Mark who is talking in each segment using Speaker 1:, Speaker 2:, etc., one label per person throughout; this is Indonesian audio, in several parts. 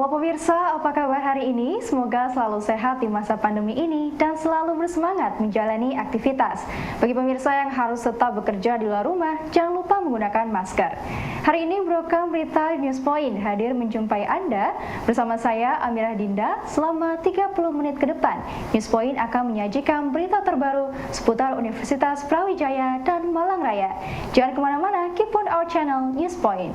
Speaker 1: Halo pemirsa, apa kabar hari ini? Semoga selalu sehat di masa pandemi ini dan selalu bersemangat menjalani aktivitas. Bagi pemirsa yang harus tetap bekerja di luar rumah, jangan lupa menggunakan masker. Hari ini program Berita Newspoint hadir menjumpai Anda bersama saya Amirah Dinda selama 30 menit ke depan. Newspoint akan menyajikan berita terbaru seputar Universitas Brawijaya dan Malang Raya. Jangan kemana-mana, keep on our channel Newspoint.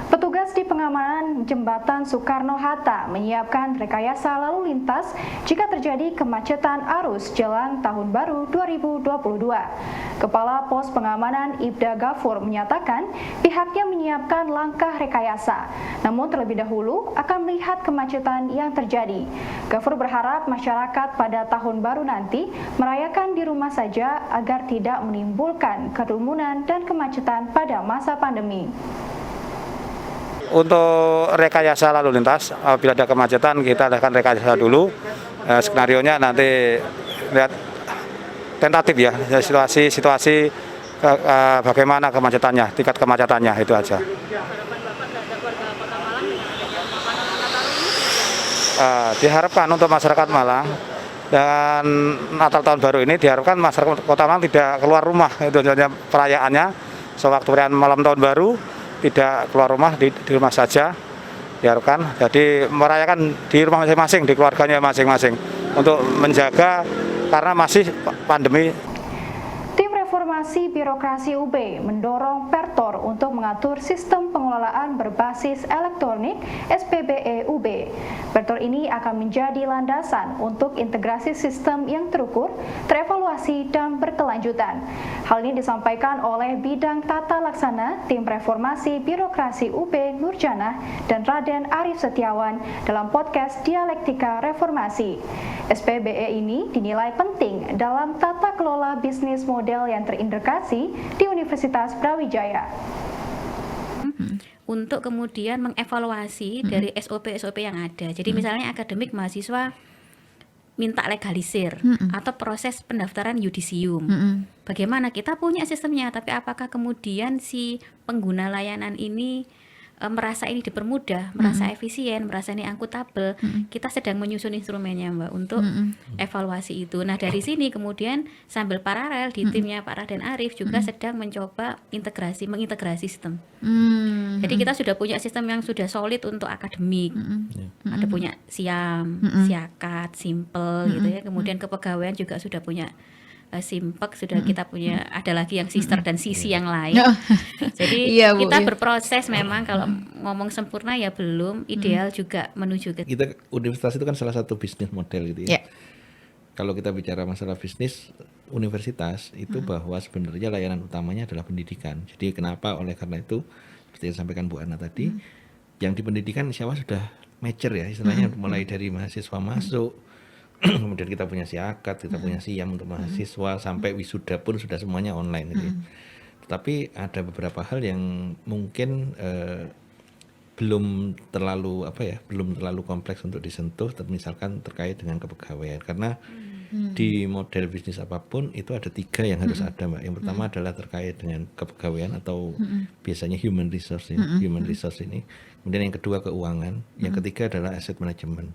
Speaker 1: Petugas di pengamanan Jembatan Soekarno-Hatta menyiapkan rekayasa lalu lintas jika terjadi kemacetan arus jelang Tahun Baru 2022. Kepala Pos Pengamanan Ibda Gafur menyatakan pihaknya menyiapkan langkah rekayasa, namun terlebih dahulu akan melihat kemacetan yang terjadi. Gafur berharap masyarakat pada Tahun Baru nanti merayakan di rumah saja agar tidak menimbulkan kerumunan dan kemacetan pada masa pandemi.
Speaker 2: Untuk rekayasa lalu lintas, apabila ada kemacetan kita adakan rekayasa dulu. Skenarionya nanti lihat tentatif ya, situasi bagaimana kemacetannya, tingkat kemacetannya itu aja. Diharapkan untuk masyarakat Malang dan Natal Tahun Baru ini diharapkan masyarakat Kota Malang tidak keluar rumah, itu hanya perayaannya. Sewaktu perayaan malam Tahun Baru tidak keluar rumah, di rumah saja diharapkan. Jadi merayakan di rumah masing-masing, di keluarganya masing-masing untuk menjaga karena masih pandemi.
Speaker 1: Tim Reformasi Birokrasi UB mendorong Pertor untuk mengatur sistem pengelolaan berbasis elektronik SPBE UB. Pertor ini akan menjadi landasan untuk integrasi sistem yang terukur, terevaluasi, dan berkelanjutan. Hal ini disampaikan oleh Bidang Tata Laksana Tim Reformasi Birokrasi UB Nurjanah dan Raden Arif Setiawan dalam podcast Dialektika Reformasi. SPBE ini dinilai penting dalam tata kelola bisnis model yang terintegrasi di Universitas Brawijaya.
Speaker 3: Untuk kemudian mengevaluasi dari SOP-SOP yang ada. Jadi misalnya akademik mahasiswa minta legalisir atau proses pendaftaran yudisium. Bagaimana kita punya sistemnya, tapi apakah kemudian si pengguna layanan ini merasa ini dipermudah, merasa efisien, merasa ini akuntabel. Kita sedang menyusun instrumennya Mbak untuk evaluasi itu. Nah dari sini kemudian sambil paralel di timnya Pak Raden Arif juga sedang mencoba mengintegrasi sistem. Jadi kita sudah punya sistem yang sudah solid untuk akademik. Ada punya SIAM, SIAKAT, Simple gitu ya. Kemudian kepegawaian juga sudah punya Simpek, sudah kita punya, ada lagi yang sister dan sisi yang lain. Jadi iya, Bu, kita berproses memang, kalau ngomong sempurna ya belum, ideal juga menuju ke
Speaker 4: kita. Universitas itu kan salah satu bisnis model gitu ya. Kalau kita bicara masalah bisnis universitas itu bahwa sebenarnya layanan utamanya adalah pendidikan. Jadi kenapa, oleh karena itu seperti yang disampaikan Bu Ana tadi, yang di pendidikan insya Allah sudah mature ya istilahnya, mulai dari mahasiswa masuk, kemudian kita punya SIAKAT, kita punya SIAM untuk mahasiswa, sampai wisuda pun sudah semuanya online gitu ya. Tetapi ada beberapa hal yang mungkin belum terlalu kompleks untuk disentuh, misalkan terkait dengan kepegawaian, karena di model bisnis apapun itu ada 3 yang harus ada Mbak. Yang pertama adalah terkait dengan kepegawaian atau biasanya human resource ya. Human resource ini. Kemudian yang kedua keuangan, yang ketiga adalah asset management.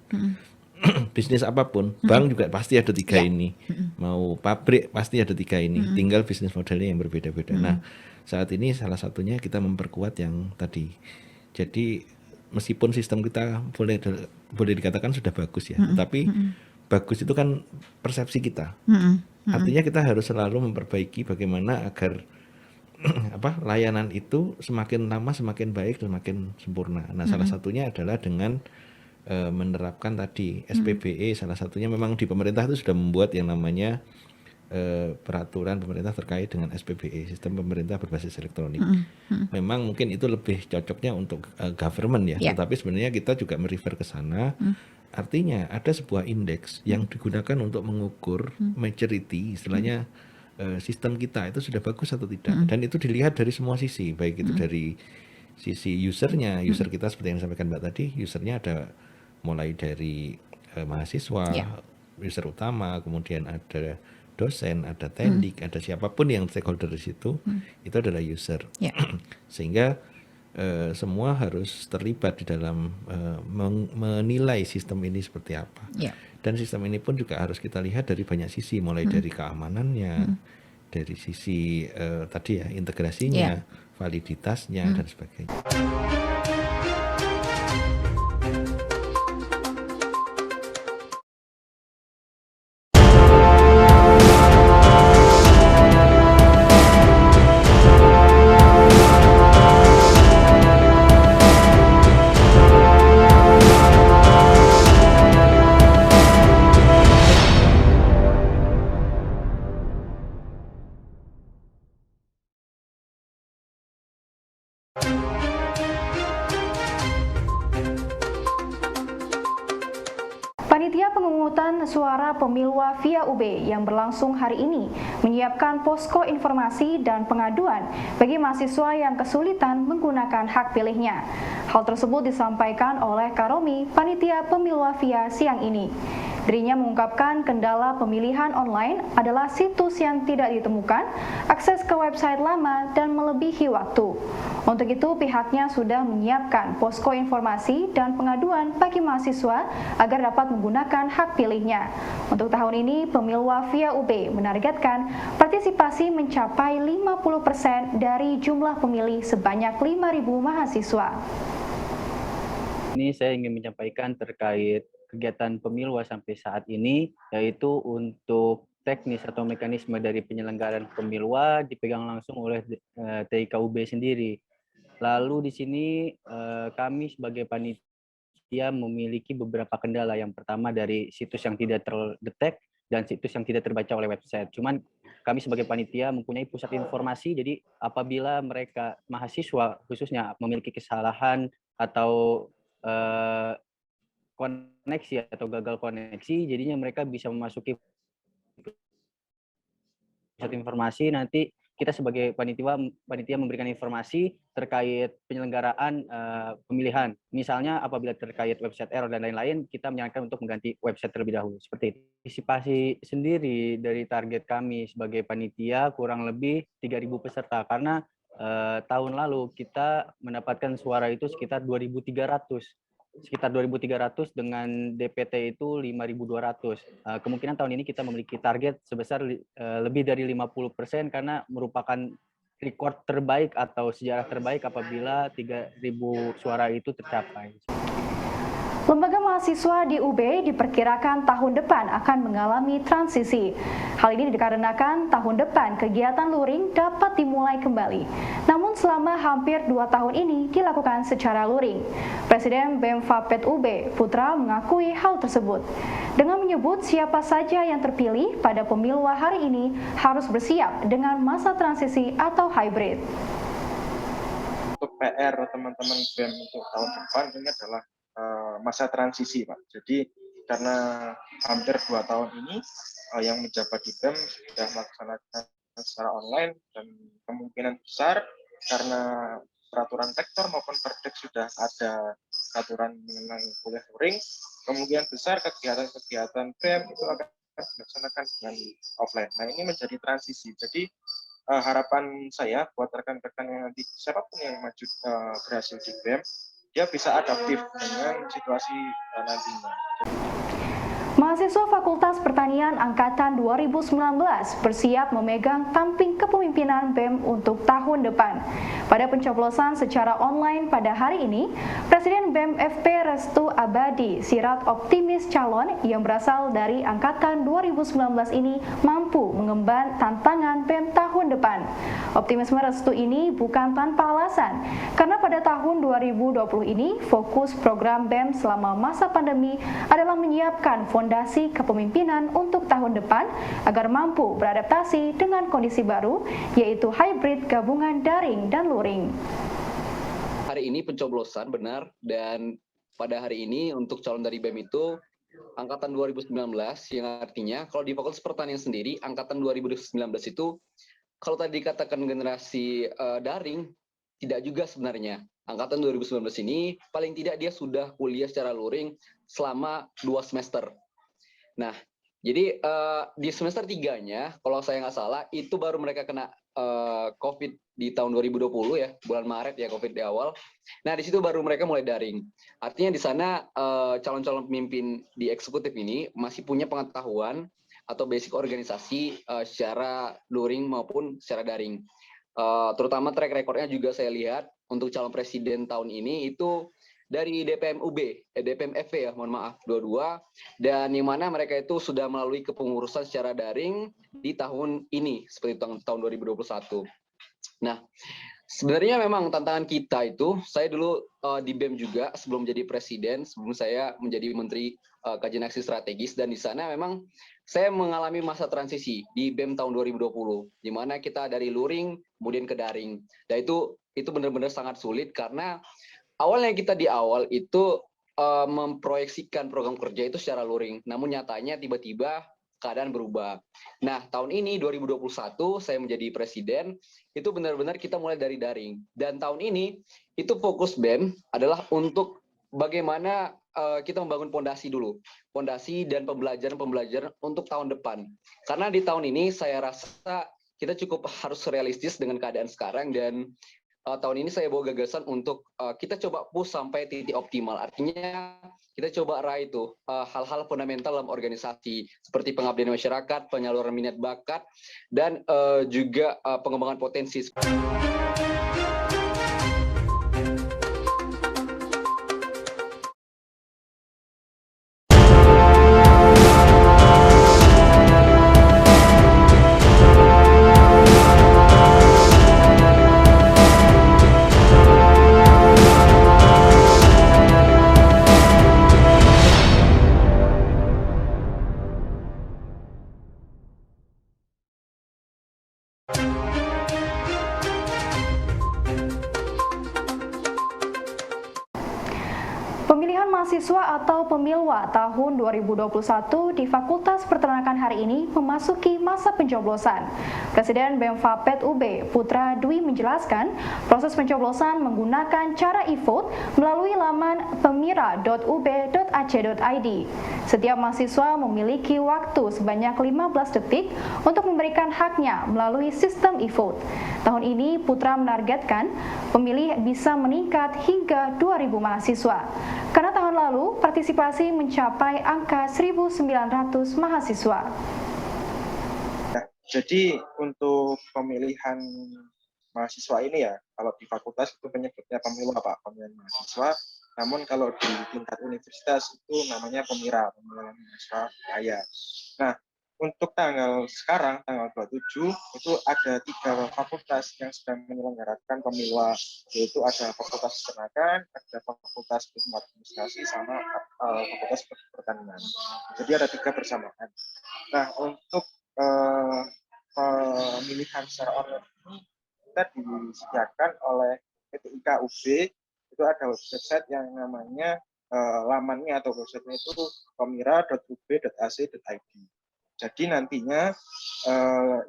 Speaker 4: Bisnis apapun, bank juga pasti ada 3 ini. Mau pabrik pasti ada 3 ini. Tinggal bisnis modelnya yang berbeda-beda. Nah, saat ini salah satunya kita memperkuat yang tadi. Jadi meskipun sistem kita boleh dikatakan sudah bagus ya, tetapi bagus itu kan persepsi kita. Artinya kita harus selalu memperbaiki bagaimana agar layanan itu semakin lama semakin baik, semakin sempurna. Nah, salah satunya adalah dengan menerapkan tadi SPBE. Salah satunya memang di pemerintah itu sudah membuat yang namanya peraturan pemerintah terkait dengan SPBE, sistem pemerintah berbasis elektronik. Memang mungkin itu lebih cocoknya untuk government ya, tetapi sebenarnya kita juga merefer ke sana. Artinya ada sebuah indeks yang digunakan untuk mengukur maturity, istilahnya sistem kita itu sudah bagus atau tidak. Dan itu dilihat dari semua sisi, baik itu dari sisi usernya, user kita seperti yang disampaikan Mbak tadi, usernya ada mulai dari mahasiswa, user utama, kemudian ada dosen, ada tendik, ada siapapun yang stakeholder di situ, itu adalah user. Sehingga semua harus terlibat di dalam menilai sistem ini seperti apa. Dan sistem ini pun juga harus kita lihat dari banyak sisi, mulai dari keamanannya, dari sisi tadi ya integrasinya, validitasnya dan sebagainya.
Speaker 1: Panitia pemungutan suara Pemilwa via UB yang berlangsung hari ini menyiapkan posko informasi dan pengaduan bagi mahasiswa yang kesulitan menggunakan hak pilihnya. Hal tersebut disampaikan oleh Karomi, Panitia Pemilwa via siang ini. Dirinya mengungkapkan kendala pemilihan online adalah situs yang tidak ditemukan, akses ke website lama, dan melebihi waktu. Untuk itu, pihaknya sudah menyiapkan posko informasi dan pengaduan bagi mahasiswa agar dapat menggunakan hak pilihnya. Untuk tahun ini, Pemilwa via UB menargetkan partisipasi mencapai 50% dari jumlah pemilih sebanyak 5.000 mahasiswa.
Speaker 5: Ini saya ingin menyampaikan terkait kegiatan Pemilwa sampai saat ini, yaitu untuk teknis atau mekanisme dari penyelenggaraan Pemilwa dipegang langsung oleh TIKUB sendiri. Lalu di sini kami sebagai panitia memiliki beberapa kendala. Yang pertama dari situs yang tidak terdetek dan situs yang tidak terbaca oleh website. Cuman kami sebagai panitia mempunyai pusat informasi, jadi apabila mereka mahasiswa khususnya memiliki kesalahan atau koneksi atau gagal koneksi, jadinya mereka bisa memasuki pusat informasi. Nanti kita sebagai panitia memberikan informasi terkait penyelenggaraan pemilihan. Misalnya apabila terkait website error dan lain-lain, kita menyarankan untuk mengganti website terlebih dahulu. Seperti itu. Partisipasi sendiri dari target kami sebagai panitia kurang lebih 3.000 peserta, karena tahun lalu kita mendapatkan suara itu sekitar 2.300 dengan DPT itu 5.200. Kemungkinan tahun ini kita memiliki target sebesar lebih dari 50% karena merupakan rekor terbaik atau sejarah terbaik apabila 3.000 suara itu tercapai.
Speaker 1: Lembaga mahasiswa di UB diperkirakan tahun depan akan mengalami transisi. Hal ini dikarenakan tahun depan kegiatan luring dapat dimulai kembali. Namun selama hampir 2 tahun ini dilakukan secara luring. Presiden BEM Fapet UB, Putra, mengakui hal tersebut. Dengan menyebut siapa saja yang terpilih pada Pemilwa hari ini harus bersiap dengan masa transisi atau hybrid.
Speaker 6: Untuk PR teman-teman BEM untuk tahun depan ini adalah masa transisi, Pak. Jadi karena hampir 2 tahun ini yang menjabat di BEM sudah melaksanakan secara online, dan kemungkinan besar karena peraturan rektor maupun Perdek sudah ada aturan mengenai kuliah luring, kemungkinan besar kegiatan-kegiatan BEM itu akan dilaksanakan dengan offline. Nah, ini menjadi transisi. Jadi harapan saya buat rekan-rekan yang nanti siapapun yang maju berhasil di BEM, dia bisa adaptif dengan situasi nantinya.
Speaker 1: Mahasiswa Fakultas Pertanian Angkatan 2019 bersiap memegang tamping kepemimpinan BEM untuk tahun depan. Pada pencoblosan secara online pada hari ini, Presiden BEM FP Restu Abadi Sirat optimis calon yang berasal dari Angkatan 2019 ini mampu mengemban tantangan BEM tahun depan. Optimisme Restu ini bukan tanpa alasan, karena pada tahun 2020 ini fokus program BEM selama masa pandemi adalah menyiapkan fondasi kepemimpinan untuk tahun depan agar mampu beradaptasi dengan kondisi baru, yaitu hybrid gabungan daring dan luring.
Speaker 7: Hari ini pencoblosan benar, dan pada hari ini untuk calon dari BEM itu angkatan 2019, yang artinya kalau di Fakultas Pertanian sendiri angkatan 2019 itu kalau tadi dikatakan generasi daring, tidak juga sebenarnya. Angkatan 2019 ini paling tidak dia sudah kuliah secara luring selama 2 semester. Nah, Jadi di semester 3-nya, kalau saya nggak salah, itu baru mereka kena COVID di tahun 2020 ya, bulan Maret ya COVID di awal. Nah di situ baru mereka mulai daring. Artinya di sana calon-calon pemimpin di eksekutif ini masih punya pengetahuan atau basic organisasi secara luring maupun secara daring. Terutama track recordnya juga saya lihat untuk calon presiden tahun ini itu dari DPM-FV ya, mohon maaf, dua-dua, dan yang mana mereka itu sudah melalui kepengurusan secara daring di tahun ini, seperti tahun 2021. Nah, sebenarnya memang tantangan kita itu, saya dulu di BEM juga sebelum jadi presiden, sebelum saya menjadi Menteri Kajian Aksi Strategis, dan di sana memang saya mengalami masa transisi di BEM tahun 2020, di mana kita dari luring kemudian ke daring. Dan itu benar-benar sangat sulit karena awalnya kita di awal itu memproyeksikan program kerja itu secara luring, namun nyatanya tiba-tiba keadaan berubah. Nah, tahun ini 2021 saya menjadi presiden, itu benar-benar kita mulai dari daring. Dan tahun ini itu fokus BEM adalah untuk bagaimana kita membangun pondasi dulu. Pondasi dan pembelajaran untuk tahun depan. Karena di tahun ini saya rasa kita cukup harus realistis dengan keadaan sekarang, dan tahun ini saya bawa gagasan untuk kita coba push sampai titik optimal. Artinya kita coba raih itu hal-hal fundamental dalam organisasi seperti pengabdian masyarakat, penyaluran minat bakat, dan juga pengembangan potensi.
Speaker 1: Pemilihan mahasiswa atau Pemilwa tahun 2021 di Fakultas Peternakan hari ini memasuki masa pencoblosan. Presiden BEM Fapet UB, Putra Dwi menjelaskan, proses pencoblosan menggunakan cara e-vote melalui laman pemira.ub.ac.id. Setiap mahasiswa memiliki waktu sebanyak 15 detik untuk memberikan haknya melalui sistem e-vote. Tahun ini Putra menargetkan pemilih bisa meningkat hingga 2.000 mahasiswa. Karena tahun lalu partisipasi mencapai angka 1.900 mahasiswa.
Speaker 6: Nah, jadi untuk pemilihan mahasiswa ini ya, kalau di fakultas itu penyebutnya pemilwa Pak, pemilihan mahasiswa. Namun kalau di tingkat universitas itu namanya pemilihan mahasiswa kaya. Nah, untuk sekarang, tanggal 27, itu ada 3 fakultas yang sedang menyelenggarakan pemilwa, yaitu ada Fakultas Peternakan, ada Fakultas Ilmu Administrasi, sama Fakultas Pertanian. Jadi ada 3 bersamaan. Nah, untuk pemilihan secara online ini kita disediakan oleh PTIK UB, itu ada website yang namanya lamannya atau websitenya itu pemira.ub.ac.id. Jadi nantinya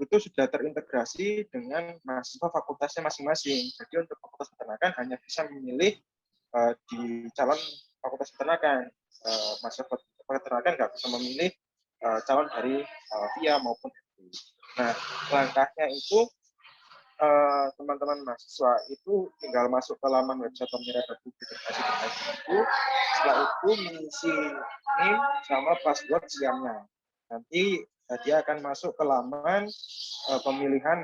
Speaker 6: itu sudah terintegrasi dengan mahasiswa fakultasnya masing-masing. Jadi untuk Fakultas Peternakan hanya bisa memilih di calon Fakultas Peternakan. Mahasiswa Peternakan nggak bisa memilih calon dari VIA maupun FP. Nah, langkahnya itu teman-teman mahasiswa itu tinggal masuk ke laman website pemira.ub.ac.id itu, setelah itu mengisi NIM sama password siamnya. Nanti dia akan masuk ke laman pemilihan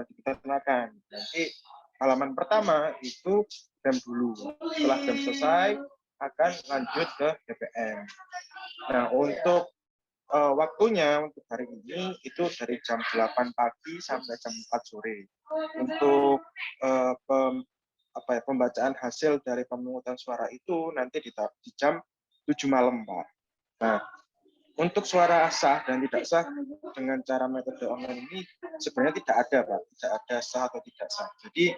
Speaker 6: di peternakan. Nanti halaman pertama itu BEM dulu. Setelah BEM selesai, akan lanjut ke DPM. Nah, untuk waktunya untuk hari ini itu dari jam 8 pagi sampai jam 4 sore. Untuk pembacaan hasil dari pemungutan suara itu nanti di jam 7 malam, Pak. Nah, untuk suara sah dan tidak sah dengan cara metode online ini sebenarnya tidak ada, Pak. Tidak ada sah atau tidak sah. Jadi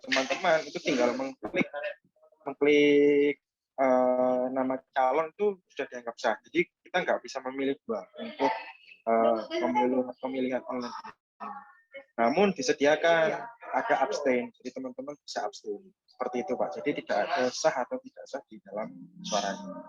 Speaker 6: teman-teman itu tinggal mengklik nama calon itu sudah dianggap sah. Jadi kita nggak bisa memilih 2 untuk pemilihan online. Namun disediakan ada abstain, jadi teman-teman bisa abstain. Seperti itu Pak. Jadi tidak ada sah atau tidak sah di dalam suaranya.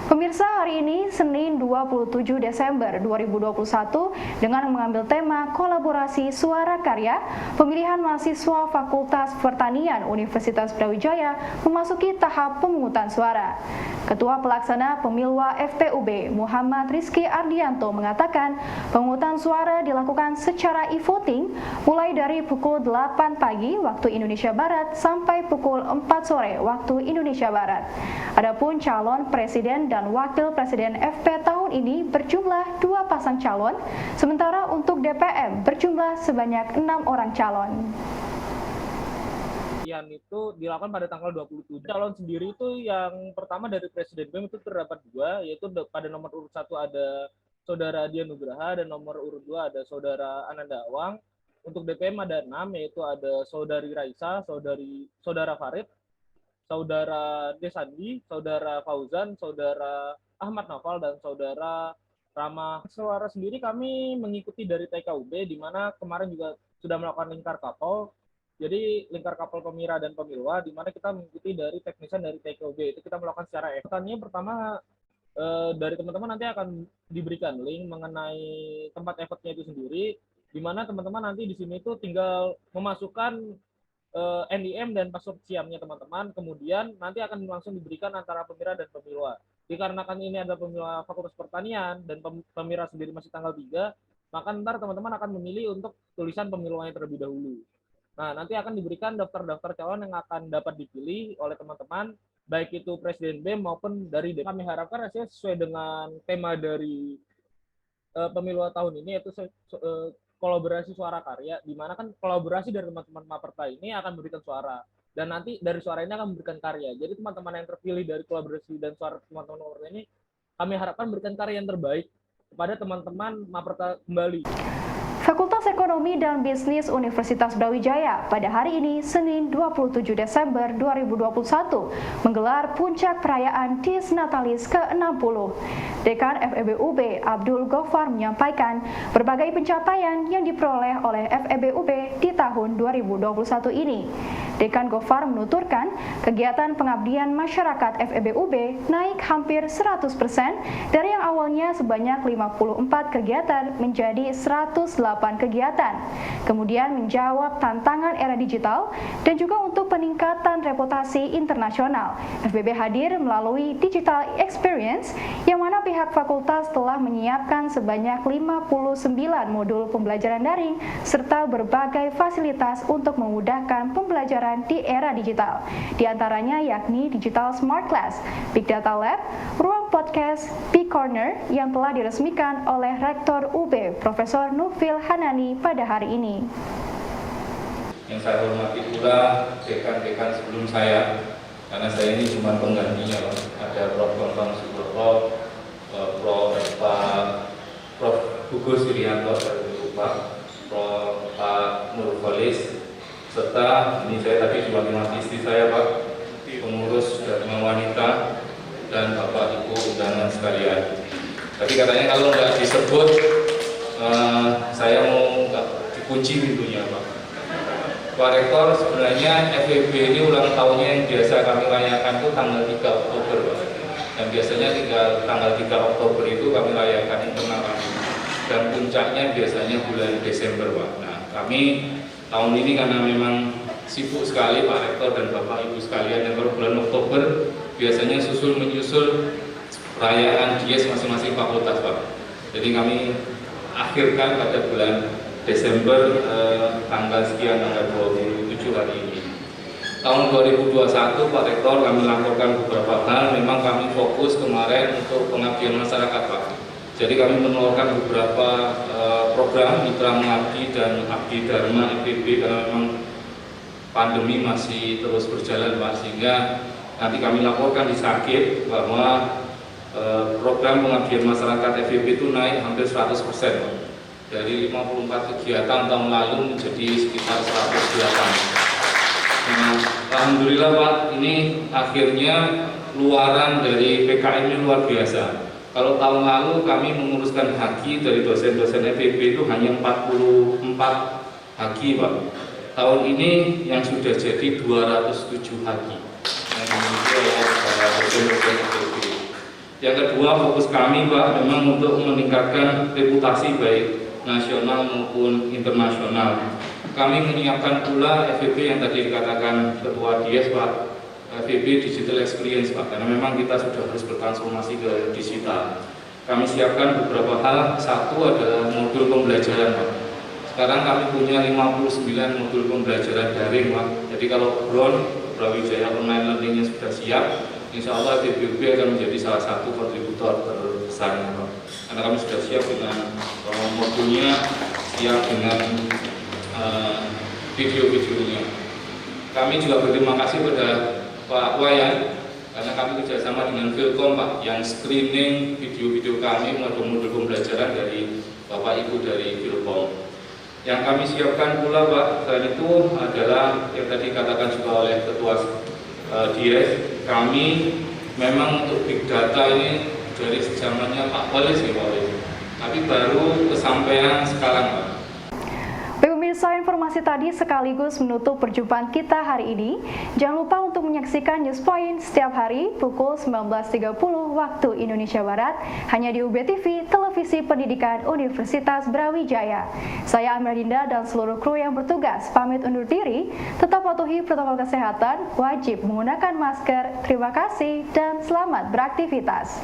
Speaker 1: Pemirsa, hari ini Senin 27 Desember 2021 dengan mengambil tema kolaborasi suara karya, pemilihan mahasiswa Fakultas Pertanian Universitas Brawijaya memasuki tahap pemungutan suara. Ketua Pelaksana Pemilwa FPUB Muhammad Rizky Ardianto mengatakan pemungutan suara dilakukan secara e-voting mulai dari pukul 8 pagi waktu Indonesia Barat sampai pukul 4 sore waktu Indonesia Barat. Adapun calon presiden dan wakil presiden FP tahun ini berjumlah 2 pasang calon, sementara untuk DPM berjumlah sebanyak 6 orang calon.
Speaker 8: Itu dilakukan pada tanggal 27. Calon sendiri itu yang pertama dari Presiden BEM itu terdapat 2, yaitu pada nomor urut 1 ada Saudara Dian Nugraha dan nomor urut 2 ada Saudara Ananda Awang. Untuk DPM ada 6, yaitu ada Saudari Raisa, Saudara Farid, Saudara Desandi, Saudara Fauzan, Saudara Ahmad Naufal, dan Saudara Rama. Suara sendiri kami mengikuti dari TKUB, di mana kemarin juga sudah melakukan lingkar kapal. Jadi lingkar kapal pemira dan pemilwa, di mana kita mengikuti dari teknisian dari TKUB. Itu kita melakukan secara efektif. Pertama, dari teman-teman nanti akan diberikan link mengenai tempat effortnya itu sendiri, di mana teman-teman nanti di sini itu tinggal memasukkan NIM dan password siamnya teman-teman, kemudian nanti akan langsung diberikan antara pemira dan pemilwa. Dikarenakan ini adalah pemilwa Fakultas Pertanian dan pemira sendiri masih tanggal 3, maka ntar teman-teman akan memilih untuk tulisan pemilwanya terlebih dahulu. Nah, nanti akan diberikan daftar-daftar calon yang akan dapat dipilih oleh teman-teman, baik itu Presiden BEM maupun dari DPM. Kami harapkan rasanya sesuai dengan tema dari pemilu tahun ini, yaitu kolaborasi suara karya, di mana kan kolaborasi dari teman-teman Maperta ini akan memberikan suara, dan nanti dari suara ini akan memberikan karya. Jadi teman-teman yang terpilih dari kolaborasi dan suara teman-teman Maperta ini, kami harapkan memberikan karya yang terbaik kepada teman-teman Maperta kembali.
Speaker 1: Fakultas Ekonomi dan Bisnis Universitas Brawijaya pada hari ini Senin 27 Desember 2021 menggelar puncak perayaan Dies Natalis ke-60. Dekan FEBUB Abdul Ghaffar menyampaikan berbagai pencapaian yang diperoleh oleh FEBUB di tahun 2021 ini. Dekan Ghaffar menuturkan kegiatan pengabdian masyarakat FEBUB naik hampir 100% dari yang awalnya sebanyak 54 kegiatan menjadi 108 kegiatan. Kemudian menjawab tantangan era digital dan juga untuk peningkatan reputasi internasional. FBB hadir melalui Digital Experience yang mana pihak fakultas telah menyiapkan sebanyak 59 modul pembelajaran daring serta berbagai fasilitas untuk memudahkan pembelajaran di era digital. Di antaranya yakni Digital Smart Class, Big Data Lab, ruang podcast, B-Corner yang telah diresmikan oleh Rektor UB Profesor Nufil Hanani pada hari ini.
Speaker 9: Yang saya hormati pula dekan-dekan sebelum saya, karena saya ini cuma penggantinya, ada Prof. Bambang Suburto, Prof. Hugo Sirianto dari UPA, Prof. Pak Nurholis, serta ini saya tadi diwakili istri saya, Pak, pengurus Dharma Wanita, dan Bapak Ibu undangan sekalian. Tapi katanya kalau nggak disebut, saya mau nggak dikunci pintunya, Pak. Pak Rektor, sebenarnya FEB ini ulang tahunnya yang biasa kami rayakan itu tanggal 3 Oktober, Pak. Dan biasanya tanggal 3 Oktober itu kami rayakan internal kami. Dan puncaknya biasanya bulan Desember, Pak. Nah, kami tahun ini karena memang sibuk sekali Pak Rektor dan Bapak Ibu sekalian, dan baru bulan Oktober biasanya menyusul perayaan Dies masing-masing fakultas, Pak. Jadi kami akhirkan pada bulan Desember tanggal sekian, tanggal 27 hari ini. Tahun 2021 Pak Rektor kami laporkan beberapa hal. Memang kami fokus kemarin untuk pengabdian masyarakat, Pak. Jadi kami mengeluarkan beberapa program Mitra Mengabdi dan Abdi Dharma FEB karena memang pandemi masih terus berjalan, Pak, sehingga nanti kami laporkan di Sakit bahwa program pengabdian masyarakat FEB itu naik hampir 100%, Pak. Dari 54 kegiatan tahun lalu menjadi sekitar 108. Nah, alhamdulillah, Pak, ini akhirnya luaran dari PKM ini luar biasa. Kalau tahun lalu kami menguruskan haki dari dosen-dosen FEB itu hanya 44 haki, Pak. Tahun ini yang sudah jadi 207 haki yang dimiliki oleh dosen-dosen FEB. Yang kedua, fokus kami Pak memang untuk meningkatkan reputasi baik nasional maupun internasional. Kami menyiapkan pula FEB yang tadi dikatakan Ketua Dies Pak, FEB Digital Experience Pak, karena memang kita sudah harus bertransformasi ke digital. Kami siapkan beberapa hal, satu adalah modul pembelajaran Pak. Sekarang kami punya 59 modul pembelajaran daring Pak. Jadi kalau Brawijaya Online Learning-nya sudah siap, insya Allah FEB akan menjadi salah satu kontributor terbesar Pak. Karena kami sudah siap dengan modulnya, siap dengan video-videonya. Kami juga berterima kasih pada Pak Wayan, karena kami kerjasama dengan Vilkom Pak, yang screening video-video kami modul-modul pembelajaran dari Bapak Ibu dari Vilkom. Yang kami siapkan pula Pak, selain itu adalah yang tadi dikatakan juga oleh Ketua Dies, kami memang untuk big data ini dari zamannya Pak Walis ya Pak Walis, tapi baru kesampaian sekarang Pak.
Speaker 1: Pemirsa, informasi tadi sekaligus menutup perjumpaan kita hari ini. Jangan lupa untuk menyaksikan News Point setiap hari pukul 19.30 waktu Indonesia Barat hanya di UB TV, Televisi Pendidikan Universitas Brawijaya. Saya Amra Dinda dan seluruh kru yang bertugas pamit undur diri. Tetap patuhi protokol kesehatan, wajib menggunakan masker. Terima kasih dan selamat beraktivitas.